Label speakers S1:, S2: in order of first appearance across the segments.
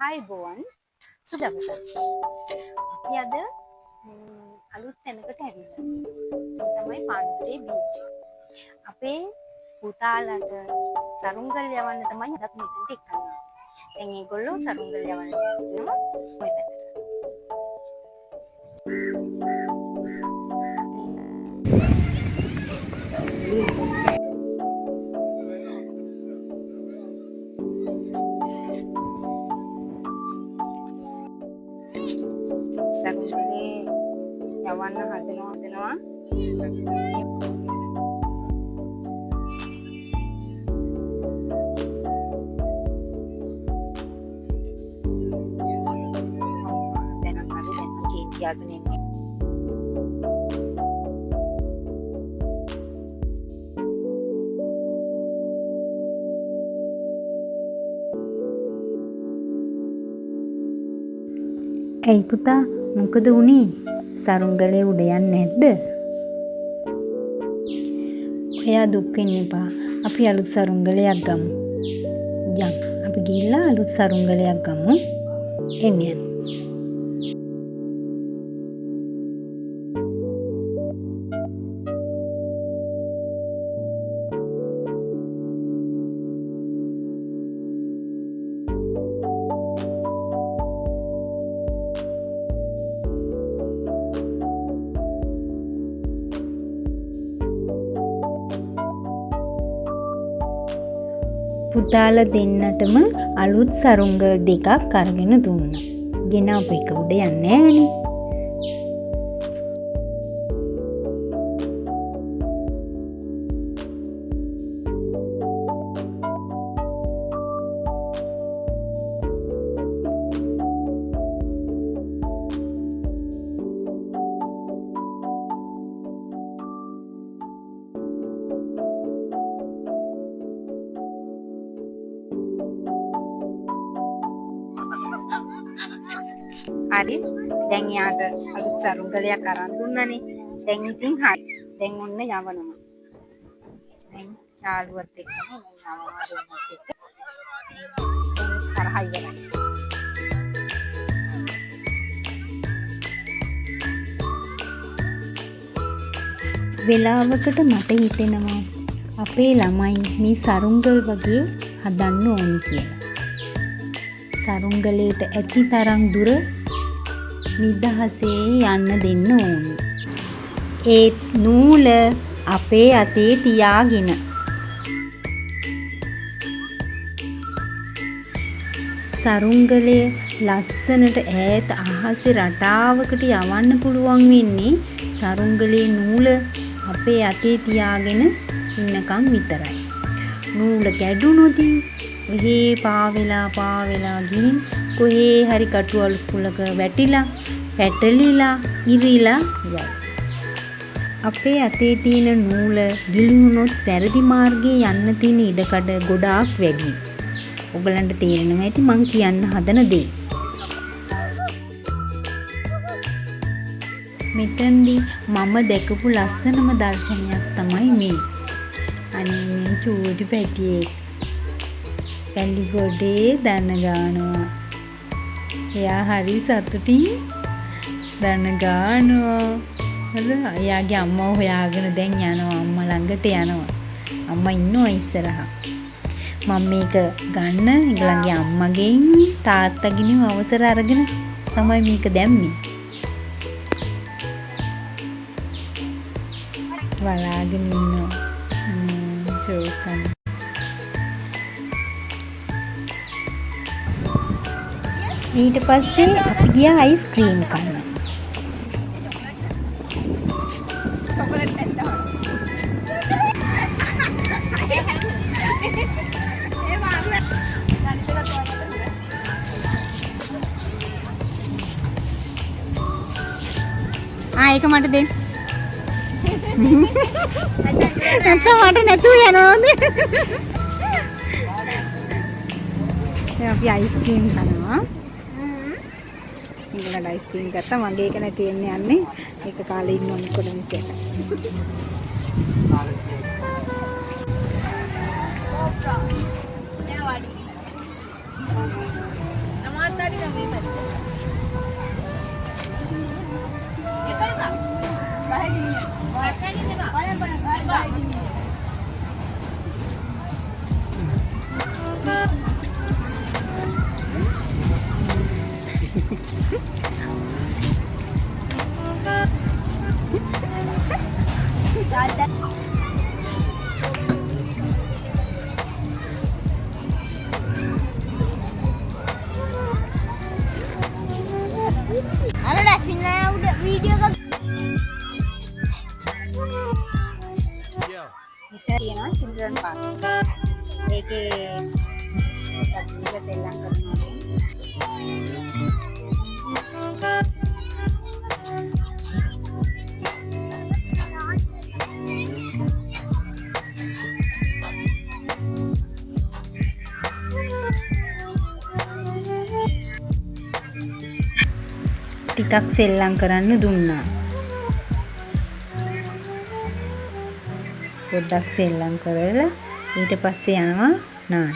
S1: ආයුබෝවන් සුබ දවසක්. අපි අද අලුත් තැනකට ඇවිල්ලා තියෙනවා. මේ තමයි පාන්දුරේ බීච් එක. අපේ පුතාලට සරුංගල් යවන්න තමයි අදත් මෙතනට එක්කන්නේ. දැන් මේගොල්ලෝ සරුංගල් යවන්න යනවා මේ පැත්තට. සරුංගලේ යවන්න හදනවා. තියාගෙන ඉන්නේ.
S2: ඇයි පුතා මොකද වුනේ? සරුංගලේ උඩ යන්නේ නැද්ද? ඔයා දුක් වෙන්න එපා. අපි අලුත් සරුංගලයක් ගමු. යම් අපි ගිහිල්ලා අලුත් සරුංගලයක් ගමු. එන්න. පුතාලා දෙන්නටම අලුත් සරුංගල් දෙකක් අරගෙන දුන්නා. ගෙනාපු එක උඩ යන්නේ නෑනේ.
S1: හරි. දැන් යාට අලුත් සරුංගලයක් අරන් දුන්නානේ. දැන් ඉතින් හරි. දැන් ඔන්න යවනවා. දැන් යාළුවත් එක්කම යවනවා දෙන්නත් එක්ක. තරහයි වෙනවා.
S2: වෙලාවකට මට හිතෙනවා අපේ ළමයි මේ සරුංගල් වගේ හදන්න ඕනි කියලා. සරුංගලයට ඇති තරම් දුර නිදහසේ යන්න දෙන්න ඕනි. ඒ නූල අපේ අතේ තියාගෙන සරුංගලය ලස්සනට ඈත අහසේ රටාවකට යවන්න පුළුවන් වෙන්නේ සරුංගලේ නූල අපේ අතේ තියාගෙන ඉන්නකම් විතරයි. නූල කැඩුනොත් ඔහේ පාවෙලා ගිහින් කොහේ හරි කටුවල් කුලක වැටිලා පැටලිලා ඉරිලා යයි. අපේ අතේ තියෙන නූල ගිලුනොත් වැරදි මාර්ගයේ යන්න තියෙන ඉඩකඩ ගොඩාක් වැඩි. ඔයගලන්ට තේරෙනවා ඇති මං කියන්න හදන දේ. මෙතෙන්දී මම දැකපු ලස්සනම දර්ශනයක් තමයි මේ. අනේ මේ චූටි පැටියෙක් පැලි ගොඩේ දන ගානවා. එයා හරි සතුටින් දන ගානවා. එයාගේ අම්මව හොයාගෙන දැන් යනවා. අම්මා ළඟට යනවා. අම්මා ඉන්නවා ඉස්සරහා. මම මේක ගන්න එගලගේ අම්මගෙන් තාත්තගෙන් අවසර අරගෙන තමයි මේක දැම්මේ. බලාගෙන ඉන්නවා. ෂෝකන්. ඊට පස්සේ අපි ගියා අයිස්ක්‍රීම් කන්න.
S1: ඒක මට දෙන්න.
S2: නැත්නම් මට නැතුව යනවාද?
S1: දැන් අපි අයිස්ක්‍රීම් කනවා. ඉංගලන්ත අයිස්ක්‍රීම් ගත්තා. මගේ එක නැති වෙන්නේ යන්නේ. ඒක කාලේ ඉන්න මොකද මිසෙක්.
S2: ටිකක් සෙල්ලම් කරන්න දුන්නා. පොඩ්ඩක් සෙල්ලම් කරලා ඊට පස්සේ යනවා නාන්න.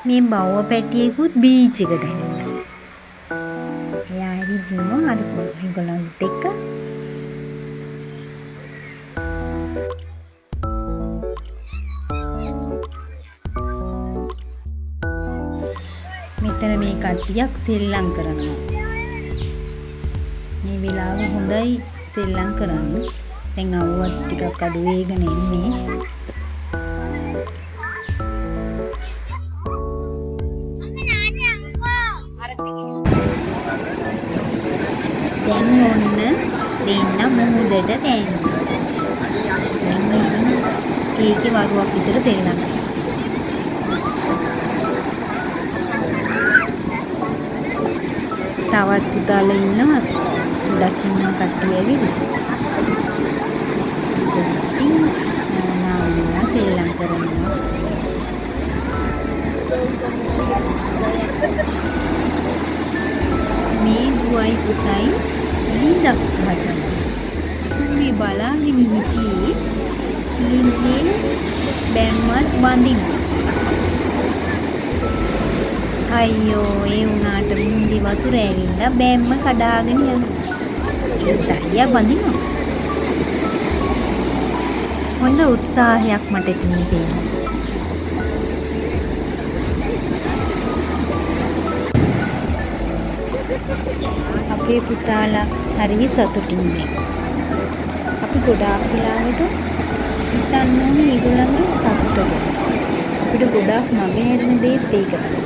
S2: මේ බව්ව පැටියෙකුත් බීච් එකට ඇවිල්ලා. එයා ඇවිදිනවා අර ඒගොල්ලන්ට එක්ක. මෙතන මේ කට්ටියක් සෙල්ලම් කරනවා. මේ වෙලාව හොඳයි සෙල්ලම් කරන්න. දැන් අවුවත් ටිකක් අඩු වේගන එන්නේ. දැන් ඔන්න දෙන්න මුහුදට දැන්නා. දැන් ඉතින් ඒකේ වරුවක් විතර සෙල්ලම් කරනවා. තවත් පුතාලා ඉන්නවා. දකින්න කට්ටිය ඇවිල්ලා. ඉතින් නාන්න සෙල්ලම් කරනවා. මේ දුවයි පුතයි ලිඳක් හදනවා. මේ බලාගෙන හිටියේ ලිඳේ බැම්මත් බඳිනවා. අයියෝ ඒ වුණාට මුන්දි වතුර ඇවිල්ලා බැම්ම කඩාගෙන යනවා. ඒත් අයියා බඳිනවා. හොඳ උත්සාහයක් මට එතන තියෙනවා. අපේ පුතාලා හරි සතුටින් ඉන්නේ. අපි ගොඩාක් වෙලාවට හිතන්න ඕනේ ඒගොල්ලන්ගේ සතුට ගැන. අපිට ගොඩාක් මග හැරෙන දේත් ඒක තමයි.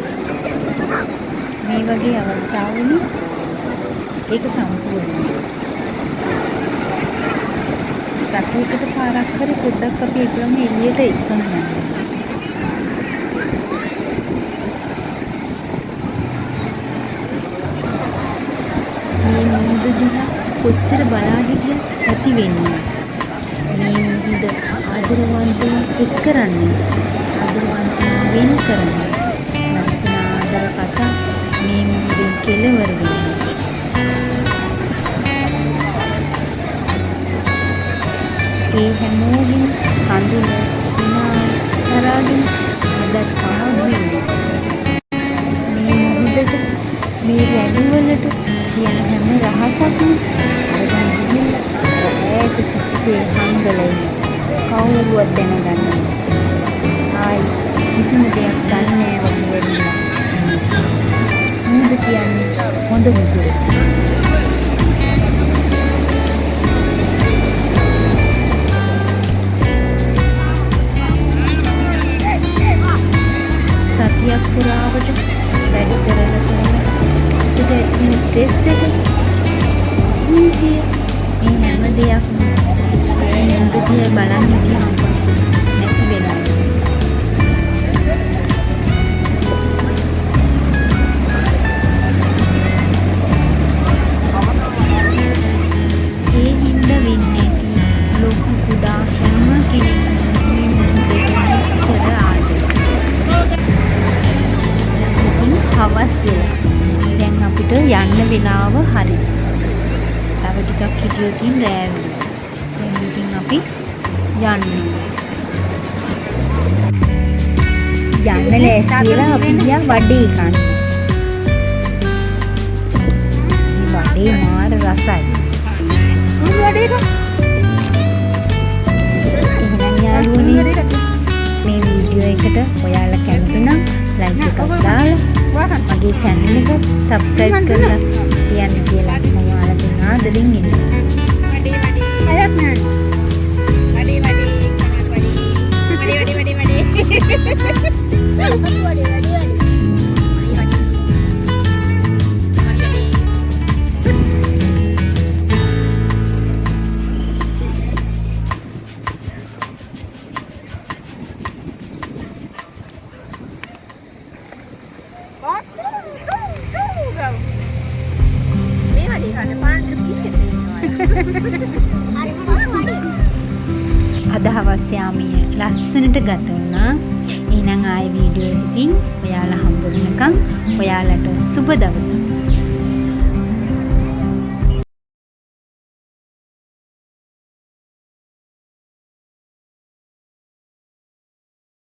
S2: මේ වගේ අවස්ථාවල ඒක සම්පූර්ණයි. සතුටට පාරක් හරි පොඩ්ඩක් අපි ඒගොල්ලන් එළියට එක්කම යනවා. මේ මුහුද දිහා කොච්චර බලා හිටියත් ඇති වෙන්නේ. මේ මුහුද ආදරවන්තයන් එක් කරන්නේ. ආදරවන්තයන් වෙන් කරන්නේ. ලස්සන ආදර කතා මේ මුහුදෙන් කෙලවර වෙනවා. ඒ හැමෝගෙන් කඳුල හිනා තරාගෙන අදත් කමක් මේ මුහුදට මේ රැඳවලට කියන හැම රහසක්ම අරගෙන ගිහිල්ලා ඒක සිත්තේ හංගලයි කවුරුවත් දැනගන්නේ ආයි කිසිම දෙයක් දන්නේ නැහැ වගේ වෙනවා. මුහුද කියන්නේ හොඳ මුහුදක්. සතියක් පුරාවට වැඩි කරලා තියෙන ස්ට්‍රෙස් එක මේ හැම දෙයක්ම මුහුද දිහා බලන් ඉඳන් නැති වෙනවා. ඒ හින්දා වෙන්නේ ලොකු කුඩා හැම කෙනෙක්ම මේ මුහුදට කර ආදරේ. හවස් වෙලා දැන් අපිට යන්න වෙලාව හරි. තව ටිකක් හිටියොතින් රෑ වෙනවා. දැන් ඉතින් අපි යන්න ලෑස්ති වෙලා අපි ගියා වඩේ කන්න. මේ වඩේ මාර රසයි. වඩේක එහෙනම් යාළුවනේ මේ වීඩියෝ එකට ඔයාලා කැමති නම් ලයික් එකක් දාලා මගේ channel එක subscribe කරලා තියන්න කියලා මම ඔයාලගෙන් ආදරෙන් ඉල්ලනවා. අයත් නෑ. What? අද හවස් යාමයේ ලස්සනට ගත වුණා. එහෙනම් ආයේ වීඩියෝ එකකින් ඔයාලා හම්බ වෙනකම් ඔයාලට සුබ දවසක්.